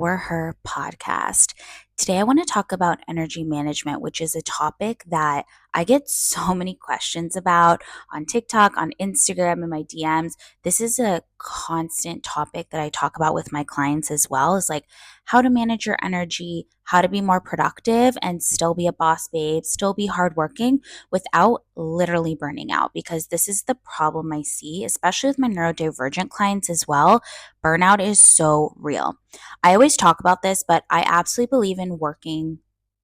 Empower Her podcast. Today, I want to talk about energy management, which is a topic that I get so many questions about on TikTok, on Instagram, in my DMs. This is a constant topic that I talk about with my clients as well, is like how to manage your energy, how to be more productive and still be a boss babe, still be hardworking without literally burning out. Because this is the problem I see, especially with my neurodivergent clients as well. Burnout is so real. I always talk about this, but I absolutely believe in working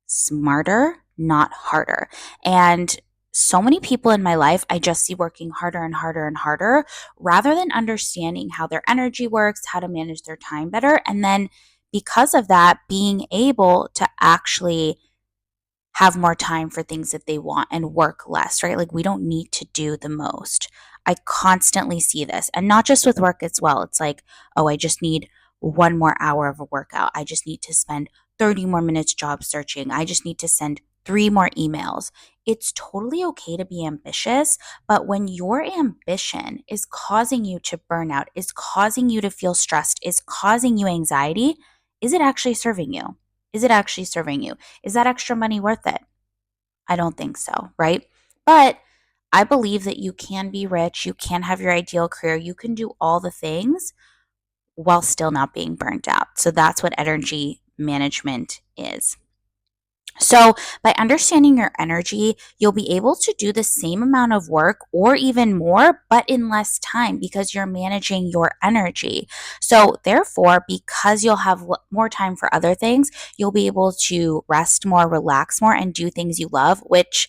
smarter, not harder. And so many people in my life, I just see working harder and harder and harder rather than understanding how their energy works, how to manage their time better. And then because of that, being able to actually have more time for things that they want and work less, right? Like we don't need to do the most. I constantly see this, and not just with work as well. It's like, oh, I just need one more hour of a workout. I just need to spend 30 more minutes job searching. I just need to send three more emails. It's totally okay to be ambitious, but when your ambition is causing you to burn out, is causing you to feel stressed, is causing you anxiety, is it actually serving you? Is it actually serving you? Is that extra money worth it? I don't think so, right? But I believe that you can be rich, you can have your ideal career, you can do all the things while still not being burnt out. So that's what energy management is. So, by understanding your energy, you'll be able to do the same amount of work or even more, but in less time because you're managing your energy. So, therefore, because you'll have more time for other things, you'll be able to rest more, relax more, and do things you love, which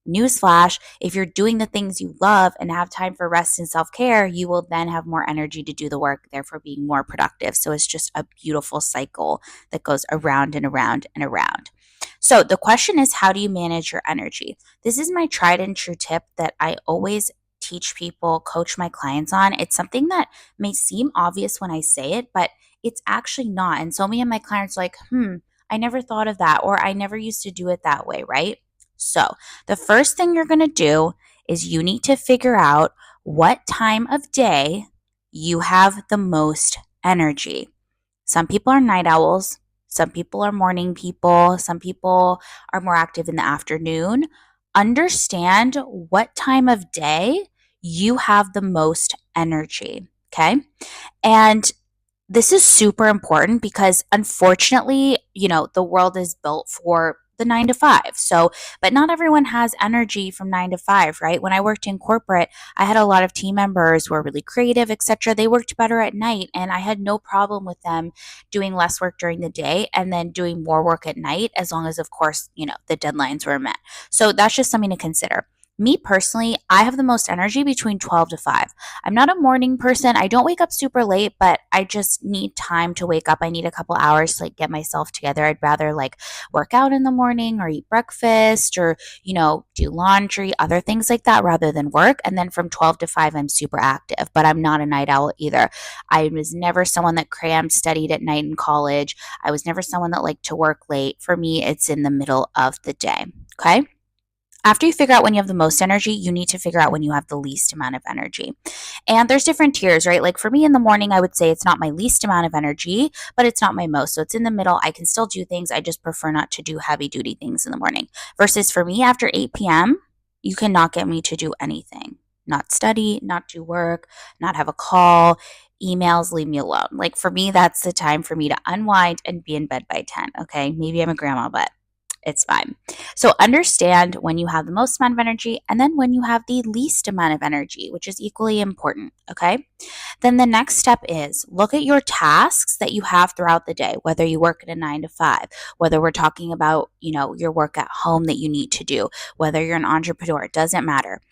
newsflash, if you're doing the things you love and have time for rest and self care, you will then have more energy to do the work, therefore being more productive. So it's just a beautiful cycle that goes around and around and around. So the question is, how do you manage your energy? This is my tried and true tip that I always teach people, coach my clients on. It's something that may seem obvious when I say it, but it's actually not. And so many of my clients are like, I never thought of that, or I never used to do it that way, right? So, the first thing you're going to do is you need to figure out what time of day you have the most energy. Some people are night owls, some people are morning people, some people are more active in the afternoon. Understand what time of day you have the most energy, okay? And this is super important because unfortunately, the world is built for the 9 to 5. So, but not everyone has energy from 9 to 5, right? When I worked in corporate, I had a lot of team members who were really creative, etc. They worked better at night, and I had no problem with them doing less work during the day and then doing more work at night, as long as, of course, the deadlines were met. So that's just something to consider. Me personally, I have the most energy between 12 to 5. I'm not a morning person. I don't wake up super late, but I just need time to wake up. I need a couple hours to get myself together. I'd rather work out in the morning or eat breakfast or, do laundry, other things like that rather than work. And then from 12 to 5, I'm super active, but I'm not a night owl either. I was never someone that crammed, studied at night in college. I was never someone that liked to work late. For me, it's in the middle of the day. Okay. After you figure out when you have the most energy, you need to figure out when you have the least amount of energy. And there's different tiers, right? Like for me in the morning, I would say it's not my least amount of energy, but it's not my most. So it's in the middle. I can still do things. I just prefer not to do heavy duty things in the morning. Versus for me, after 8 p.m., you cannot get me to do anything. Not study, not do work, not have a call, emails, leave me alone. Like for me, that's the time for me to unwind and be in bed by 10. Okay. Maybe I'm a grandma, but it's fine. So understand when you have the most amount of energy and then when you have the least amount of energy, which is equally important. Okay. Then the next step is look at your tasks that you have throughout the day, whether you work at a 9 to 5, whether we're talking about, your work at home that you need to do, whether you're an entrepreneur, it doesn't matter.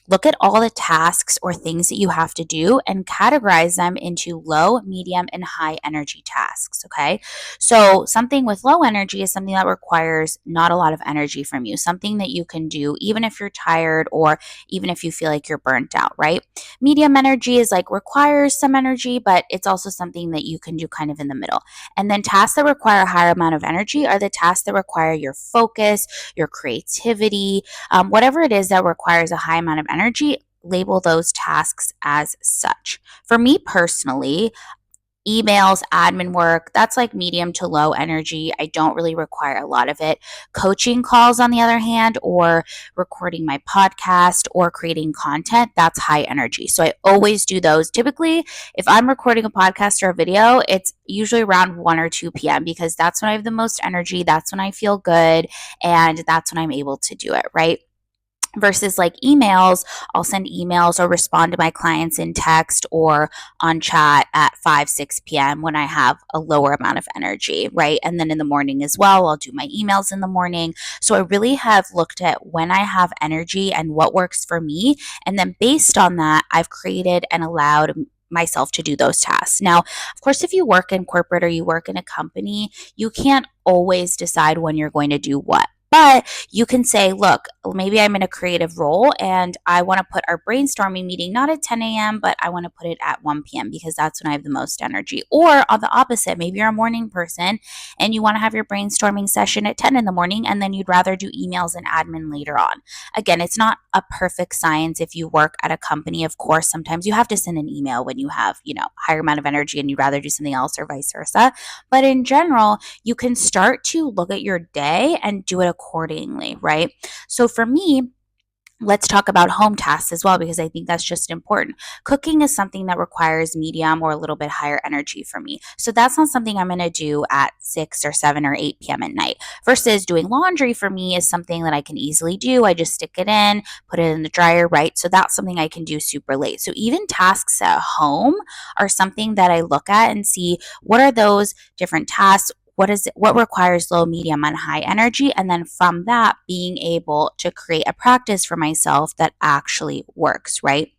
Look at all the tasks or things that you have to do and categorize them into low, medium, and high energy tasks. Okay. So, something with low energy is something that requires not a lot of energy from you, something that you can do even if you're tired or even if you feel like you're burnt out, right? Medium energy is requires some energy, but it's also something that you can do kind of in the middle. And then tasks that require a higher amount of energy are the tasks that require your focus, your creativity, whatever it is that requires a high amount of energy, label those tasks as such. For me personally, Emails, admin work, that's like medium to low energy. I don't really require a lot of it. Coaching calls, on the other hand, or recording my podcast or creating content, that's high energy. So I always do those. Typically, if I'm recording a podcast or a video, it's usually around 1 or 2 p.m. because that's when I have the most energy. That's when I feel good. And that's when I'm able to do it, right? Versus like emails, I'll send emails or respond to my clients in text or on chat at 5, 6 p.m. when I have a lower amount of energy, right? And then in the morning as well, I'll do my emails in the morning. So I really have looked at when I have energy and what works for me. And then based on that, I've created and allowed myself to do those tasks. Now, of course, if you work in corporate or you work in a company, you can't always decide when you're going to do what. But you can say, look, maybe I'm in a creative role and I want to put our brainstorming meeting not at 10 a.m., but I want to put it at 1 p.m. because that's when I have the most energy. Or on the opposite, maybe you're a morning person and you want to have your brainstorming session at 10 in the morning and then you'd rather do emails and admin later on. Again, it's not a perfect science. If you work at a company, of course, sometimes you have to send an email when you have, higher amount of energy and you'd rather do something else or vice versa. But in general, you can start to look at your day and do it accordingly, right? So for me, let's talk about home tasks as well, because I think that's just important. Cooking is something that requires medium or a little bit higher energy for me. So that's not something I'm going to do at 6 or 7 or 8 p.m. at night. Versus doing laundry for me is something that I can easily do. I just stick it in, put it in the dryer, right? So that's something I can do super late. So even tasks at home are something that I look at and see what are those different tasks, what requires low, medium, and high energy, and then from that being able to create a practice for myself that actually works, right?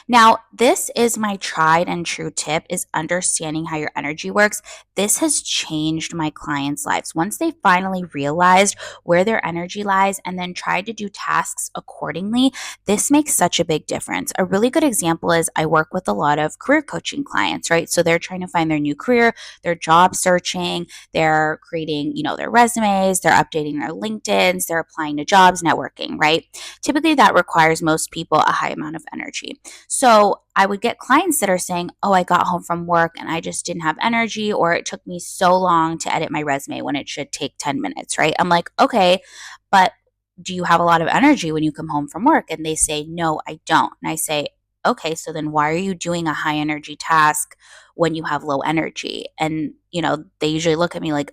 Now, this is my tried and true tip, is understanding how your energy works. This has changed my clients' lives. Once they finally realized where their energy lies and then tried to do tasks accordingly, this makes such a big difference. A really good example is I work with a lot of career coaching clients, right? So they're trying to find their new career, they're job searching, they're creating, their resumes, they're updating their LinkedIn's, they're applying to jobs, networking, right? Typically that requires most people a high amount of energy. So I would get clients that are saying, oh, I got home from work and I just didn't have energy, or it took me so long to edit my resume when it should take 10 minutes, right? I'm like, okay, but do you have a lot of energy when you come home from work? And they say, no, I don't. And I say, okay, so then why are you doing a high energy task when you have low energy? And, they usually look at me like,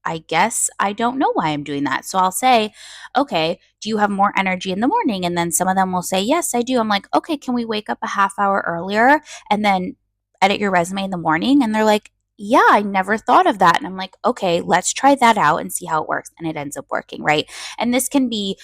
I guess I don't know why I'm doing that. So I'll say, okay, do you have more energy in the morning? And then some of them will say, yes, I do. I'm like, okay, can we wake up a half hour earlier and then edit your resume in the morning? And they're like, yeah, I never thought of that. And I'm like, okay, let's try that out and see how it works. And it ends up working, right? And this can be,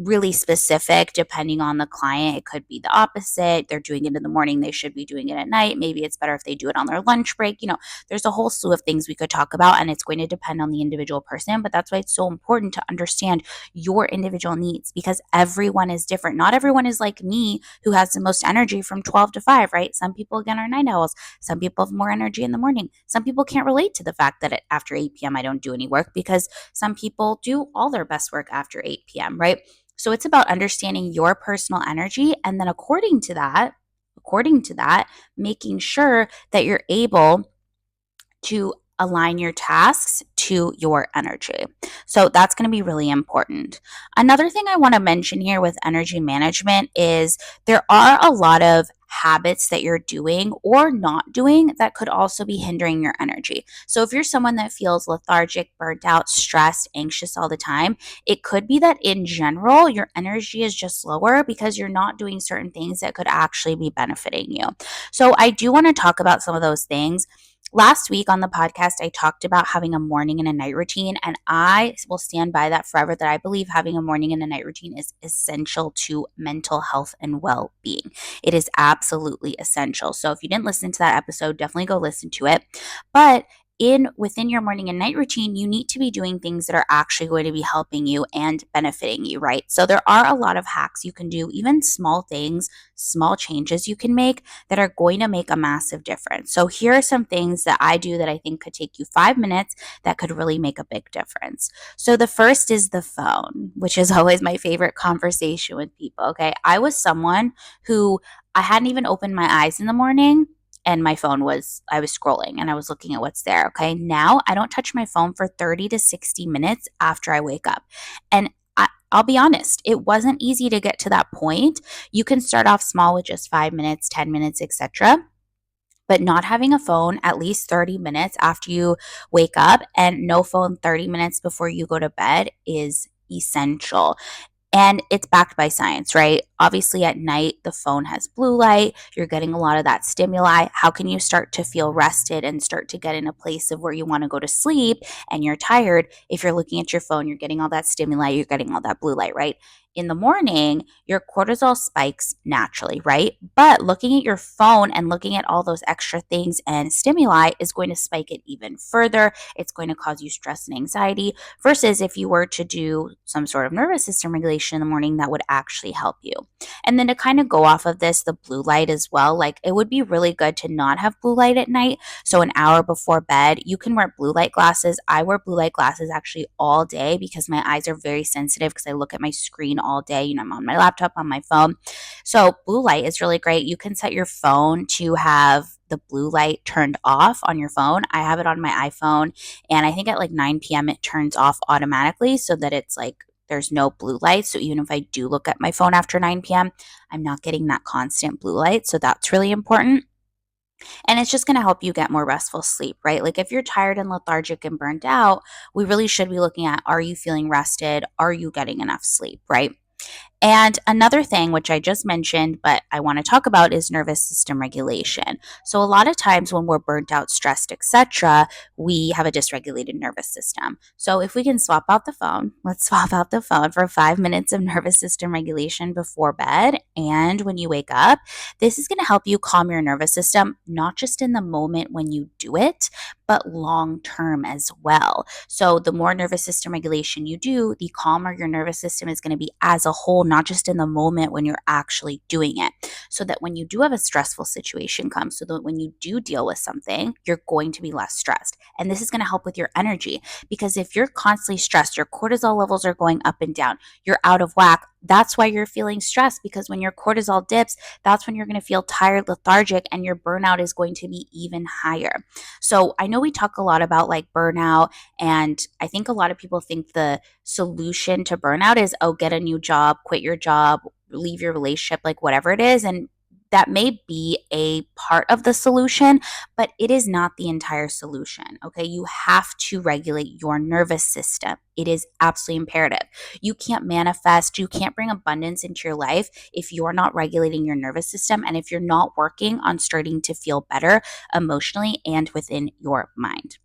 really specific depending on the client. It could be the opposite. They're doing it in the morning, they should be doing it at night. Maybe it's better if they do it on their lunch break. There's a whole slew of things we could talk about, and it's going to depend on the individual person. But that's why it's so important to understand your individual needs, because everyone is different. Not everyone is like me, who has the most energy from 12 to 5, right? Some people, again, are night owls. Some people have more energy in the morning. Some people can't relate to the fact that after 8 p.m. I don't do any work, because some people do all their best work after 8 p.m., right? So it's about understanding your personal energy, and then according to that, making sure that you're able to align your tasks to your energy. So that's going to be really important. Another thing I want to mention here with energy management is there are a lot of habits that you're doing or not doing that could also be hindering your energy. So if you're someone that feels lethargic, burnt out, stressed, anxious all the time, it could be that in general your energy is just lower because you're not doing certain things that could actually be benefiting you. So I do want to talk about some of those things. Last week on the podcast, I talked about having a morning and a night routine, and I will stand by that forever, that I believe having a morning and a night routine is essential to mental health and well-being. It is absolutely essential. So if you didn't listen to that episode, definitely go listen to it. But within your morning and night routine, you need to be doing things that are actually going to be helping you and benefiting you, right? So there are a lot of hacks you can do, even small things, small changes you can make that are going to make a massive difference. So here are some things that I do that I think could take you 5 minutes that could really make a big difference. So the first is the phone, which is always my favorite conversation with people. Okay. I was someone who I hadn't even opened my eyes in the morning, and I was scrolling and I was looking at what's there. Okay. Now I don't touch my phone for 30 to 60 minutes after I wake up. And I'll be honest, it wasn't easy to get to that point. You can start off small with just 5 minutes, 10 minutes, etc. But not having a phone at least 30 minutes after you wake up and no phone 30 minutes before you go to bed is essential. And it's backed by science, right? Obviously, at night, the phone has blue light. You're getting a lot of that stimuli. How can you start to feel rested and start to get in a place of where you want to go to sleep and you're tired? If you're looking at your phone, you're getting all that stimuli, you're getting all that blue light, right? In the morning, your cortisol spikes naturally, right? But looking at your phone and looking at all those extra things and stimuli is going to spike it even further. It's going to cause you stress and anxiety versus if you were to do some sort of nervous system regulation in the morning that would actually help you. And then to kind of go off of this, the blue light as well, like it would be really good to not have blue light at night. So an hour before bed, you can wear blue light glasses. I wear blue light glasses actually all day because my eyes are very sensitive because I look at my screen all day. I'm on my laptop, on my phone. So blue light is really great. You can set your phone to have the blue light turned off on your phone. I have it on my iPhone, and I think at like 9 p.m. it turns off automatically so that it's like there's no blue light. So even if I do look at my phone after 9 p.m., I'm not getting that constant blue light. So that's really important. And it's just going to help you get more restful sleep, right? Like if you're tired and lethargic and burnt out, we really should be looking at, are you feeling rested? Are you getting enough sleep, right? And another thing, which I just mentioned, but I want to talk about is nervous system regulation. So a lot of times when we're burnt out, stressed, etc., we have a dysregulated nervous system. So if we can swap out the phone, let's swap out the phone for 5 minutes of nervous system regulation before bed and when you wake up. This is going to help you calm your nervous system, not just in the moment when you do it, but long term as well. So the more nervous system regulation you do, the calmer your nervous system is going to be as a whole, not just in the moment when you're actually doing it. So that when you do have a stressful situation come, so that when you do deal with something, you're going to be less stressed. And this is going to help with your energy because if you're constantly stressed, your cortisol levels are going up and down, you're out of whack. That's why you're feeling stressed because when your cortisol dips, that's when you're going to feel tired, lethargic, and your burnout is going to be even higher. So I know we talk a lot about like burnout, and I think a lot of people think the solution to burnout is, oh, get a new job, quit your job, leave your relationship, like whatever it is. And that may be a part of the solution, but it is not the entire solution. Okay. You have to regulate your nervous system. It is absolutely imperative. You can't manifest, you can't bring abundance into your life if you're not regulating your nervous system and if you're not working on starting to feel better emotionally and within your mind.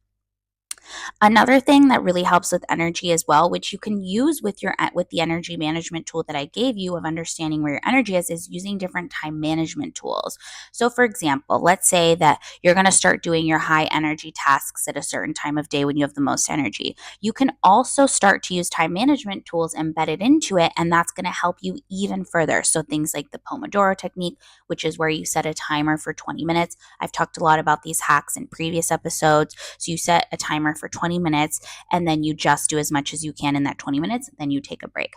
Another thing that really helps with energy as well, which you can use with the energy management tool that I gave you of understanding where your energy is using different time management tools. So for example, let's say that you're going to start doing your high energy tasks at a certain time of day when you have the most energy. You can also start to use time management tools embedded into it, and that's going to help you even further. So things like the Pomodoro technique, which is where you set a timer for 20 minutes. I've talked a lot about these hacks in previous episodes. So you set a timer for 20 minutes and then you just do as much as you can in that 20 minutes, then you take a break.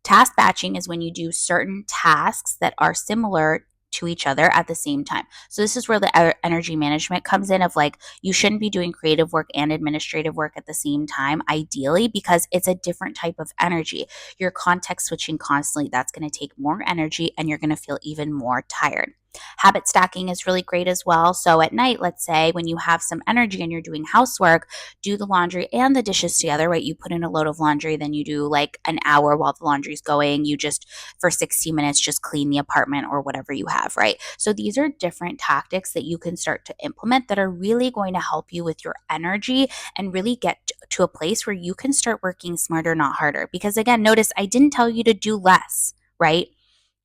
Task batching is when you do certain tasks that are similar to each other at the same time. So this is where the energy management comes in of like, you shouldn't be doing creative work and administrative work at the same time, ideally, because it's a different type of energy. You're context switching constantly. That's going to take more energy and you're going to feel even more tired. Habit stacking is really great as well. So at night, let's say when you have some energy and you're doing housework, do the laundry and the dishes together, right? You put in a load of laundry, then you do like an hour while the laundry's going. You just, for 60 minutes, just clean the apartment or whatever you have, right? So these are different tactics that you can start to implement that are really going to help you with your energy and really get to a place where you can start working smarter, not harder. Because again, notice I didn't tell you to do less, right?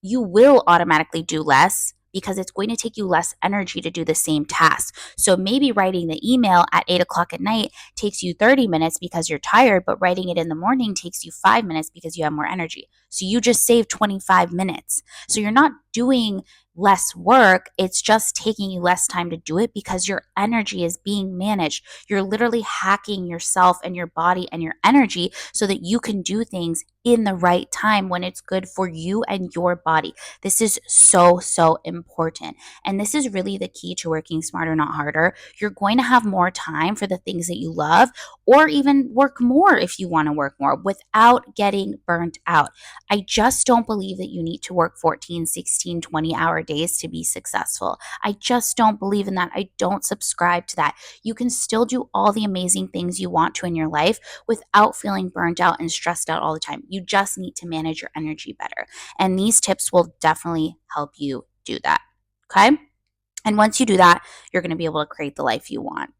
You will automatically do less because it's going to take you less energy to do the same task. So maybe writing the email at 8 o'clock at night takes you 30 minutes because you're tired, but writing it in the morning takes you 5 minutes because you have more energy. So you just saved 25 minutes. So you're not doing less work. It's just taking you less time to do it because your energy is being managed. You're literally hacking yourself and your body and your energy so that you can do things in the right time when it's good for you and your body. This is so, so important. And this is really the key to working smarter, not harder. You're going to have more time for the things that you love, or even work more if you want to work more without getting burnt out. I just don't believe that you need to work 14, 16, 20-hour days to be successful. I just don't believe in that. I don't subscribe to that. You can still do all the amazing things you want to in your life without feeling burnt out and stressed out all the time. You just need to manage your energy better. And these tips will definitely help you do that. Okay? And once you do that, you're going to be able to create the life you want.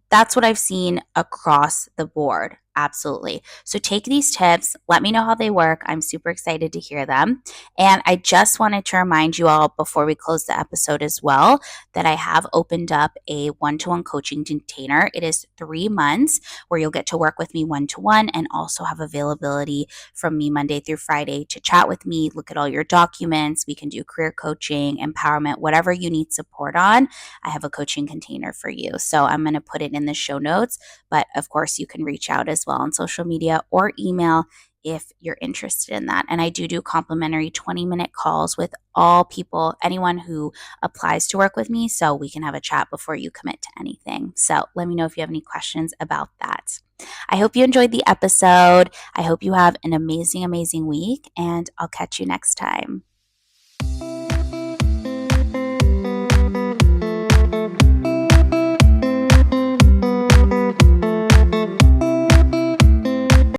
That's what I've seen across the board. Absolutely. So take these tips, let me know how they work. I'm super excited to hear them. And I just wanted to remind you all before we close the episode as well that I have opened up a one-to-one coaching container. It is 3 months where you'll get to work with me one-to-one and also have availability from me Monday through Friday to chat with me, look at all your documents. We can do career coaching, empowerment, whatever you need support on. I have a coaching container for you. So I'm going to put it in the show notes. But of course, you can reach out as well on social media or email if you're interested in that. And I do complimentary 20-minute calls with all people, anyone who applies to work with me, so we can have a chat before you commit to anything. So let me know if you have any questions about that. I hope you enjoyed the episode. I hope you have an amazing, amazing week, and I'll catch you next time.